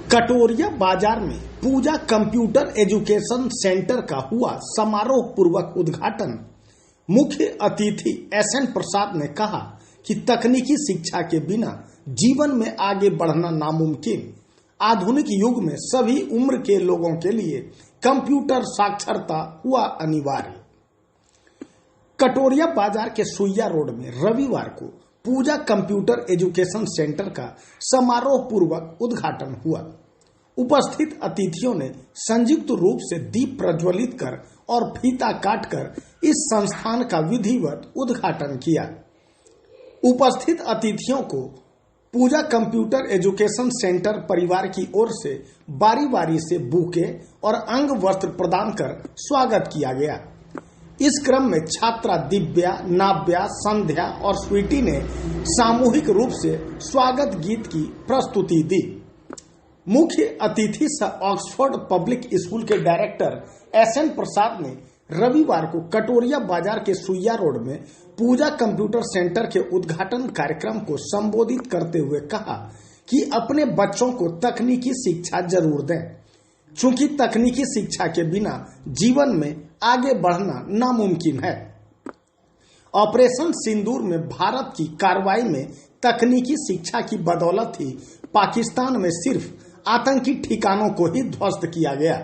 कटोरिया बाजार में पूजा computer education centre का हुआ समारोह पूर्वक उद्घाटन। मुख्य अतिथि एसएन प्रसाद ने कहा कि तकनीकी शिक्षा के बिना जीवन में आगे बढ़ना नामुमकिन। आधुनिक युग में सभी उम्र के लोगों के लिए कंप्यूटर साक्षरता हुआ अनिवार्य। कटोरिया बाजार के सुइया रोड में रविवार को पूजा कंप्यूटर एजुकेशन सेंटर का समारोह पूर्वक उद्घाटन हुआ। उपस्थित अतिथियों ने संयुक्त रूप से दीप प्रज्वलित कर और फीता काटकर इस संस्थान का विधिवत उद्घाटन किया। उपस्थित अतिथियों को पूजा कंप्यूटर एजुकेशन सेंटर परिवार की ओर से बारी बारी से बुके और अंग वस्त्र प्रदान कर स्वागत किया गया। इस क्रम में छात्रा दिव्या, नाव्या, संध्या और स्वीटी ने सामूहिक रूप से स्वागत गीत की प्रस्तुति दी। मुख्य अतिथि सह ऑक्सफोर्ड पब्लिक स्कूल के डायरेक्टर एसएन प्रसाद ने रविवार को कटोरिया बाजार के सुइया रोड में पूजा कंप्यूटर सेंटर के उद्घाटन कार्यक्रम को संबोधित करते हुए कहा कि अपने बच्चों को तकनीकी शिक्षा जरूर दें, क्योंकि तकनीकी शिक्षा के बिना जीवन में आगे बढ़ना नामुमकिन है। ऑपरेशन सिंदूर में भारत की कार्रवाई में तकनीकी शिक्षा की बदौलत ही पाकिस्तान में सिर्फ आतंकी ठिकानों को ही ध्वस्त किया गया।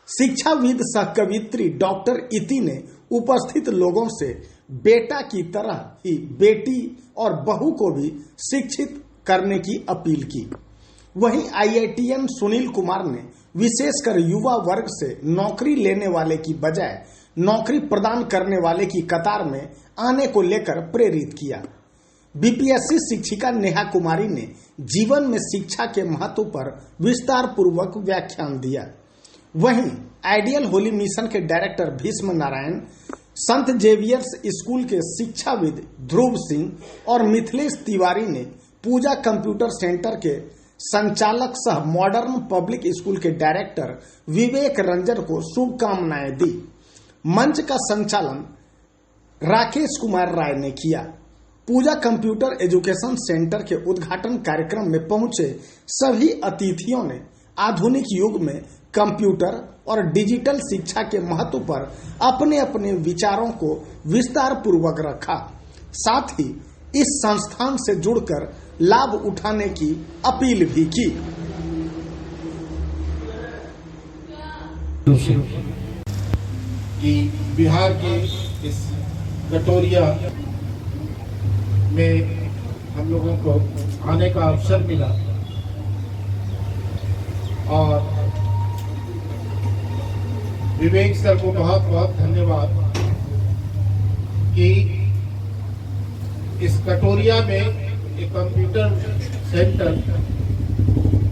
शिक्षाविद सह कवित्री डॉक्टर इति ने उपस्थित लोगों से बेटा की तरह ही बेटी और बहू को भी शिक्षित करने की अपील की। वहीं आईआईटीएन सुनील कुमार ने विशेषकर युवा वर्ग से नौकरी लेने वाले की बजाय नौकरी प्रदान करने वाले की कतार में आने को लेकर प्रेरित किया। बीपीएससी शिक्षिका नेहा कुमारी ने जीवन में शिक्षा के महत्व पर विस्तार पूर्वक व्याख्यान दिया। वहीं आइडियल होली मिशन के डायरेक्टर भीष्म नारायण, संत जेवियर्स स्कूल के शिक्षाविद ध्रुव सिंह और मिथिलेश तिवारी ने पूजा कंप्यूटर सेंटर के संचालक सह मॉडर्न पब्लिक स्कूल के डायरेक्टर विवेक रंजन को शुभकामनाएं दी। मंच का संचालन राकेश कुमार राय ने किया। पूजा कंप्यूटर एजुकेशन सेंटर के उद्घाटन कार्यक्रम में पहुंचे सभी अतिथियों ने आधुनिक युग में कंप्यूटर और डिजिटल शिक्षा के महत्व पर अपने अपने विचारों को विस्तार पूर्वक रखा। साथ ही इस संस्थान से जुड़कर लाभ उठाने की अपील भी की। कि बिहार के इस कटोरिया में हम लोगों को आने का अवसर मिला और विवेक सर को बहुत बहुत धन्यवाद कि इस कटोरिया में एक कंप्यूटर सेंटर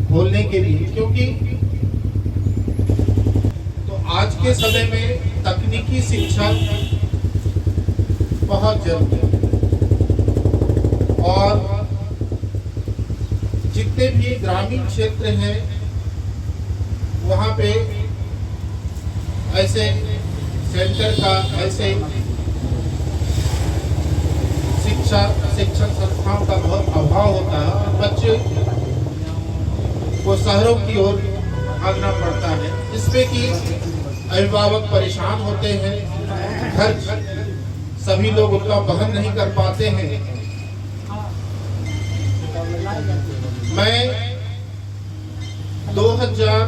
खोलने के लिए, क्योंकि तो आज के समय में तकनीकी शिक्षा बहुत जरूरी है और जितने भी ग्रामीण क्षेत्र हैं वहाँ पे ऐसे सेंटर का, ऐसे शिक्षण संस्थाओं का बहुत अभाव होता है। बच्चे को शहरों की ओर भागना पड़ता है, जिसमें कि अभिभावक परेशान होते हैं, खर्च सभी लोग उतना वहन नहीं कर पाते हैं। मैं 2000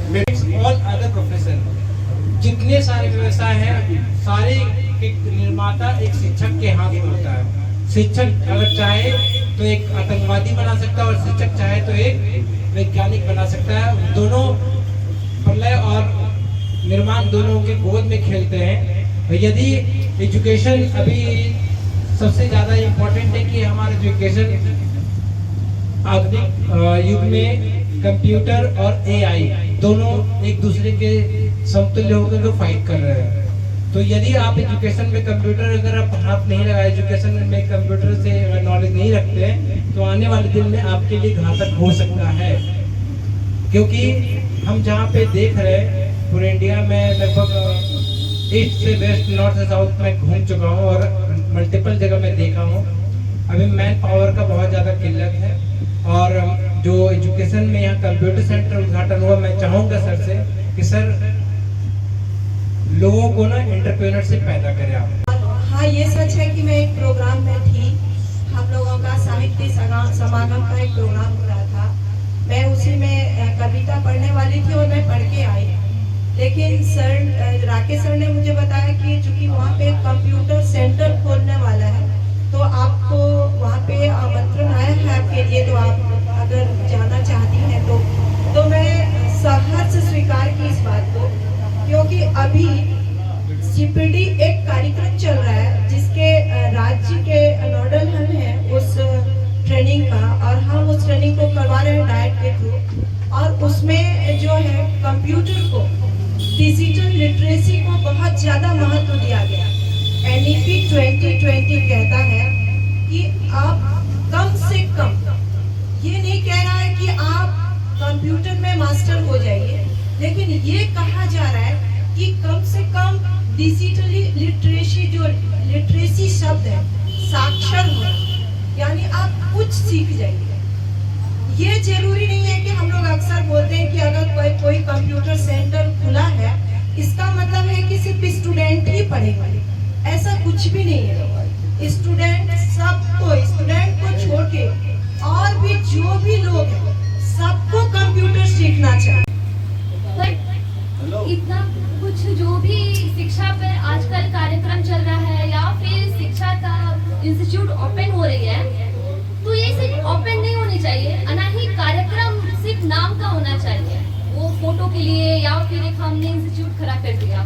में ऑल अदर प्रोफेशन जितने सारे व्यवसाय हैं, सारे के निर्माता एक शिक्षक के हाथ में होता है। शिक्षक अगर चाहे तो एक आतंकवादी बना सकता है और शिक्षक चाहे तो एक वैज्ञानिक बना सकता है। दोनों प्रलय और निर्माण दोनों के गोद में खेलते हैं। यदि एजुकेशन अभी सबसे ज्यादा इम्पोर्टेंट है कि हमारा एजुकेशन आधुनिक युग में कंप्यूटर और एआई दोनों एक दूसरे के समतुल्य होकर जो फाइट कर रहे हैं। तो यदि आप एजुकेशन में कंप्यूटर अगर आप हाथ नहीं लगाए, एजुकेशन में कंप्यूटर से नॉलेज नहीं रखते हैं, तो आने वाले दिन में आपके लिए घातक हो सकता है। क्योंकि हम जहाँ पे देख रहे हैं पूरे इंडिया में लगभग ईस्ट से वेस्ट, नॉर्थ से साउथ में घूम चुका हूँ और मल्टीपल जगह में देखा हूँ। अभी मैन पावर का बहुत ज़्यादा किल्लत है और जो एजुकेशन में यहाँ कंप्यूटर सेंटर उद्घाटन हुआ, मैं चाहूँगा सर से कि सर लोगों को ना एंटरप्रेन्योरशिप पैदा करें आप। हाँ, ये सच है कि मैं एक प्रोग्राम में थी, हम लोगों का साहित्य समागम का एक प्रोग्राम हो रहा था। मैं उसी में कविता पढ़ने वाली थी और मैं पढ़ के आई, लेकिन सर राकेश सर ने मुझे बताया कि चूंकि वहाँ पे कंप्यूटर सेंटर खोलने वाला है तो आपको वहाँ पे आमंत्रण आया है आपके लिए, तो आप अगर जाना चाहती हैं तो मैं सहर्ष स्वीकार की इस बात को, क्योंकि अभी सीपीडी एक कार्यक्रम चल रहा है जिसके राज्य के नोडल हम हैं उस ट्रेनिंग का, और हम उस ट्रेनिंग को करवा रहे हैं डाइट के थ्रू, और उसमें जो है कंप्यूटर को, डिजिटल लिटरेसी को बहुत ज्यादा महत्व दिया गया। NEP 2020 कहता है कि आप कम से कम, ये नहीं कह रहा है कि आप कंप्यूटर में मास्टर हो जाइए, लेकिन ये कहा जा रहा है कि कम से कम डिजिटली लिटरेसी, जो लिटरेसी शब्द है, साक्षर हो, यानी आप कुछ सीख जाइए। ये जरूरी नहीं है कि हम लोग अक्सर बोलते हैं कि अगर कोई कंप्यूटर सेंटर खुला है इसका मतलब है कि सिर्फ स्टूडेंट ही पढ़ेगा, ऐसा कुछ भी नहीं है। स्टूडेंट को छोड़ के और भी जो भी लोग हैं सबको कंप्यूटर सीखना चाहिए। इतना कुछ जो भी शिक्षा पर आजकल कार्यक्रम चल रहा है या फिर शिक्षा का इंस्टीट्यूट ओपन हो रही है, तो ये सिर्फ ओपन नहीं होनी चाहिए, ना ही कार्यक्रम सिर्फ नाम का होना चाहिए, वो फोटो के लिए या फिर एक हमने इंस्टीट्यूट खड़ा कर दिया।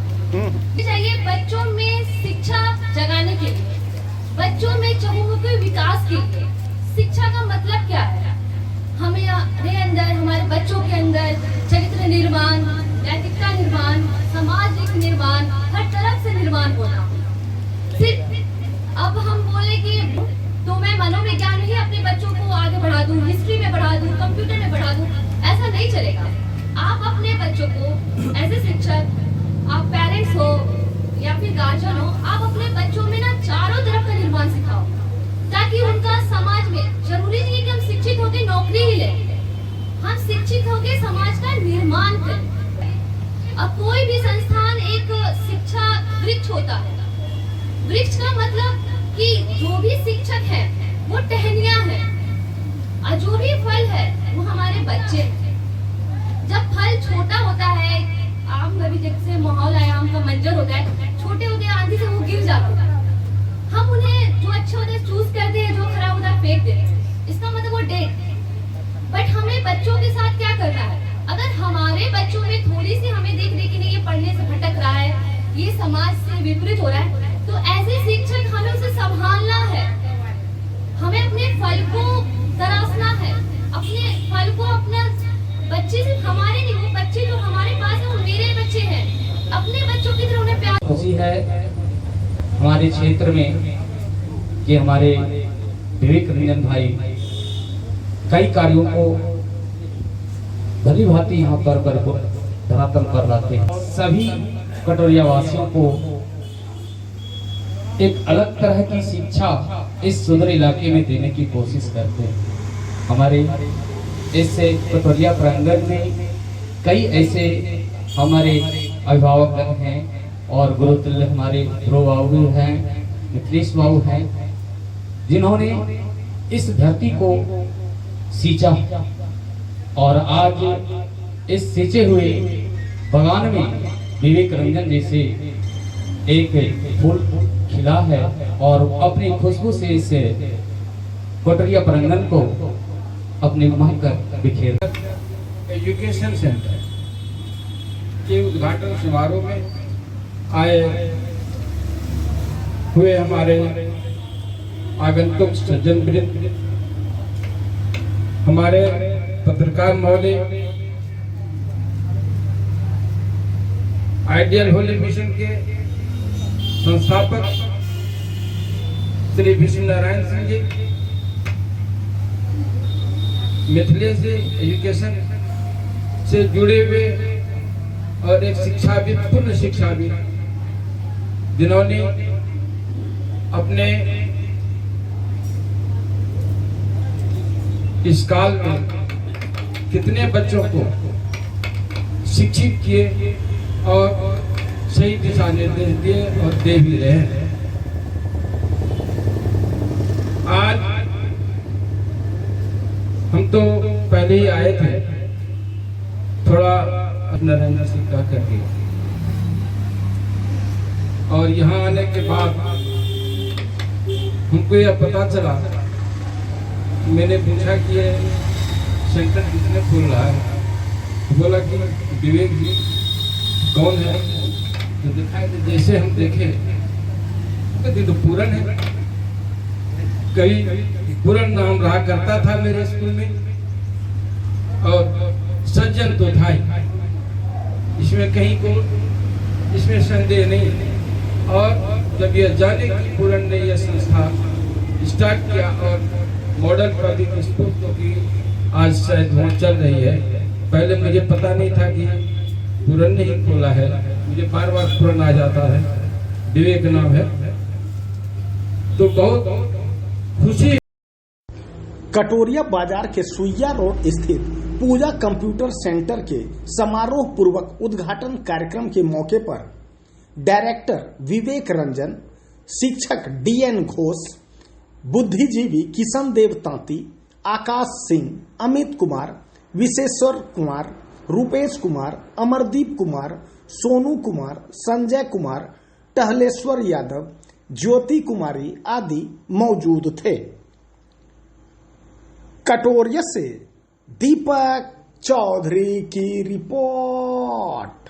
चाहिए बच्चों में शिक्षा जगाने के लिए, बच्चों में चहुमुखी विकास के लिए। शिक्षा का मतलब क्या है? हमारे अंदर, हमारे बच्चों के अंदर चरित्र निर्माण, नैतिकता निर्माण, सामाजिक निर्माण, हर तरफ से निर्माण होना। सिर्फ अब हम बोले कि तो मैं मनोविज्ञान ही अपने बच्चों को आगे बढ़ा दूं, हिस्ट्री में बढ़ा दूं, कंप्यूटर में बढ़ा दूं, ऐसा नहीं चलेगा। आप अपने बच्चों को एज ए शिक्षक, आप पेरेंट्स हो या फिर गार्जियन हो, आप अपने बच्चों में ना चारों तरफ का निर्माण सिखाओ, ताकि उनका समाज में, जरूरी नहीं है कि हम शिक्षित होकर नौकरी ही लें, हम शिक्षित होकर समाज का निर्माण करें। अब कोई भी संस्थान एक शिक्षा वृक्ष होता है। वृक्ष का मतलब कि जो भी शिक्षक है वो टहनियां है, और जो भी फल है वो हमारे बच्चे। जब फल छोटा होता है, आम कभी जैसे माहौल है, आम का मंजर होता है, छोटे होते हैं, आंधी से वो गिर जाते हैं, हम उन्हें जो अच्छे होते हैं चूज करते हैं, जो खराब होता है फेंक देते हैं, इसका मतलब वो डेड। बट हमें बच्चों के साथ क्या करना है? अगर हमारे बच्चों में थोड़ी सी हमें देख रही कि नहीं ये पढ़ने से भटक रहा है, ये समाज से विपरीत हो रहा है, तो ऐसे शिक्षक हमें उसे संभालना है, हमें अपने फल को तराशना है, अपने फल को, अपना बच्चे सिर्फ हमारे नहीं, वो बच्चे जो हमारे पास है वो मेरे बच्चे हैं, अपने बच्चों की तरह उन्हें प्यार। खुशी है हमारे क्षेत्र में कि हमारे विवेक रंजन भाई कई कार्यों को भली भांति यहाँ पर धरातल पर लाते हैं। सभी कटोरिया वासियों को एक अलग तरह की शिक्षा इस सुंदर इलाके में देने की कोशिश करते हैं। हमारे इस कटोरिया प्रांगण में कई ऐसे हमारे अभिभावक हैं और गुरुतुल्य हमारे ध्रुव बाबू हैं, मिथिलेश बाबू हैं, जिन्होंने इस धरती को सींचा, और आज इस सींचे हुए बगान में विवेक रंजन जैसे एक फूल खिला है और अपनी खुशबू से इस कटोरिया प्रांगण को अपने महक कर बिखेर। एजुकेशन सेंटर के उद्घाटन समारोह में आए हुए हमारे आगंतुक सज्जन वृंद, हमारे पत्रकार महोदय, आइडियल होली मिशन के संस्थापक श्री विष्णु नारायण सिंह जी, मिथिलेश एजुकेशन से जुड़े हुए और एक शिक्षाविद, पूर्ण शिक्षाविद, जिन्होंने अपने इस काल में कितने बच्चों को शिक्षित किए और सही दिशा निर्देश दिए और दे भी रहे हैं। आज हम तो पहले ही आए थे, थोड़ा नरेंद्र सिक्का करके, और यहाँ आने के बाद हमको यह पता चला, मैंने पूछा कि ये सेंटर कितने खुल रहा है, बोला कि विवेक जी कौन है, तो दिखाई दे, जैसे हम देखे तो पूरन है, कई पूरन नाम रहा करता था मेरे स्कूल में, और सज्जन तो था ही, इसमें कहीं को इसमें संदेह नहीं। और जब यह जाने की पूरन ने यह संस्था स्टार्ट किया और मॉडल पब्लिक स्कूल तो की आज शायद वहाँ चल रही है, पहले मुझे पता नहीं था कि पूरन ने ही खोला है, मुझे बार बार पूरन आ जाता है, विवेक नाम है, तो बहुत खुशी। कटोरिया बाजार के सुइया रोड स्थित पूजा कंप्यूटर सेंटर के समारोह पूर्वक उद्घाटन कार्यक्रम के मौके पर डायरेक्टर विवेक रंजन, शिक्षक डीएन घोष, बुद्धिजीवी किशन देव तांती, आकाश सिंह, अमित कुमार, विशेश्वर कुमार, रूपेश कुमार, अमरदीप कुमार, सोनू कुमार, संजय कुमार, टहलेश्वर यादव, ज्योति कुमारी आदि मौजूद थे। कटोरिया से दीपक चौधरी की रिपोर्ट।